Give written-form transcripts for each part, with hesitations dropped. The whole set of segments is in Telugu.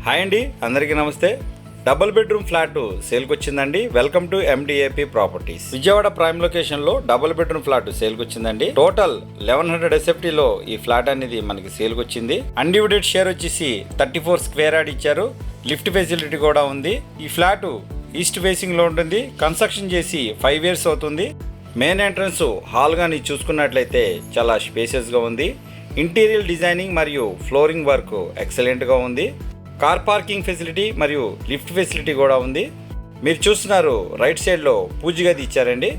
హాయ్ అండి, అందరికీ నమస్తే. డబుల్ బెడ్రూమ్ ఫ్లాట్ సేల్కి వచ్చిందండి. Welcome to MDAP properties. Vijayawada prime లొకేషన్లో డబుల్ బెడ్రూమ్ ఫ్లాట్ సేల్కి వచ్చిందండి. టోటల్ 1100 SFTలో ఈ ఫ్లాట్ అనేది మనకి సేల్కి వచ్చింది. అన్డివైడెడ్ షేర్ వచ్చేసి 34 స్క్వేర్ యార్డ్ ఇచ్చారు. లిఫ్ట్ ఫెసిలిటీ కూడా ఉంది. ఈ ఫ్లాట్ ఈస్ట్ ఫేసింగ్లో ఉంటుంది. కన్స్ట్రక్షన్ చేసి 5 years అవుతుంది. మెయిన్ ఎంట్రన్స్ హాల్ గాని చూసుకున్నట్లయితే చాలా స్పేసియస్గా ఉంది. ఇంటీరియర్ డిజైనింగ్ మరియు ఫ్లోరింగ్ వర్క్ ఎక్సలెంట్గా ఉంది. కార్ పార్కింగ్ ఫెసిలిటీ మరియు లిఫ్ట్ ఫెసిలిటీ కూడా ఉంది. మీరు చూస్తున్నారు రైట్ సైడ్లో పూజ గది ఇచ్చారండి.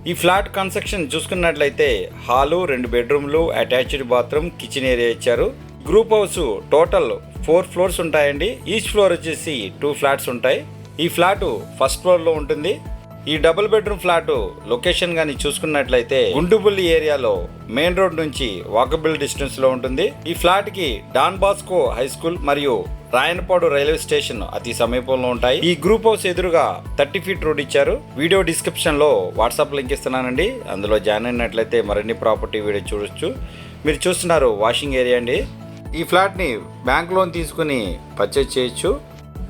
ఈ ఫ్లాట్ కన్స్ట్రక్షన్ చూసుకున్నట్లయితే హాలు, 2 బెడ్రూమ్లు, అటాచ్డ్ బాత్రూమ్, కిచెన్ ఏరియా ఇచ్చారు. గ్రూప్ హౌస్ టోటల్ 4 floors ఉంటాయండి. ఈచ్ ఫ్లోర్ వచ్చేసి 2 flats ఉంటాయి. ఈ ఫ్లాట్ ఫస్ట్ ఫ్లోర్లో ఉంటుంది. ఈ డబుల్ బెడ్రూమ్ ఫ్లాట్ లొకేషన్ కానీ చూసుకున్నట్లయితే గుండుబుల్లి ఏరియాలో మెయిన్ రోడ్ నుంచి వాకబుల్ డిస్టెన్స్ లో ఉంటుంది. ఈ ఫ్లాట్ కి డాన్ బాస్కో హై స్కూల్ మరియు రాయనపాడు రైల్వే స్టేషన్ అతి సమీపంలో ఉంటాయి. ఈ గ్రూప్ హౌస్ ఎదురుగా 30 feet రోడ్ ఇచ్చారు. వీడియో డిస్క్రిప్షన్ లో వాట్సాప్ లింక్ ఇస్తున్నానండి. అందులో జాయిన్ అయినట్లయితే మరిన్ని ప్రాపర్టీ వీడియో చూడొచ్చు. మీరు చూస్తున్నారు వాషింగ్ ఏరియా అండి. ఈ ఫ్లాట్ ని బ్యాంక్ లోన్ తీసుకుని పర్చేజ్ చేయొచ్చు.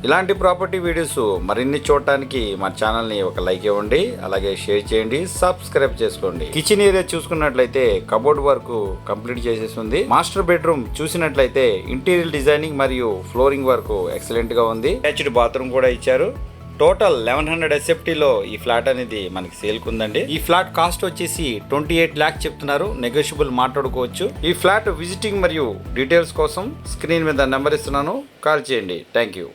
ఇలాంటి ప్రాపర్టీ వీడియోస్ మరిన్ని చూడటానికి మా ఛానల్ని ఒక లైక్ ఇవ్వండి, అలాగే షేర్ చేయండి, సబ్స్క్రైబ్ చేసుకోండి. కిచెన్ ఏరియా చూసుకున్నట్లయితే కబోర్డ్ వర్క్ కంప్లీట్ చేసేసింది. మాస్టర్ బెడ్రూమ్ చూసినట్లయితే ఇంటీరియర్ డిజైనింగ్ మరియు ఫ్లోరింగ్ వర్క్ ఎక్సలెంట్ గా ఉంది. అటాచ్డ్ బాత్రూమ్ కూడా ఇచ్చారు. టోటల్ 1100 SFTలో ఈ ఫ్లాట్ అనేది మనకి సేల్కి ఉందండి. ఈ ఫ్లాట్ కాస్ట్ వచ్చేసి 28 lakhs చెప్తున్నారు. నెగోషియబుల్ మాట్లాడుకోవచ్చు. ఈ ఫ్లాట్ విజిటింగ్ మరియు డీటెయిల్స్ కోసం స్క్రీన్ మీద నెంబర్ ఇస్తున్నాను, కాల్ చేయండి. Thank you.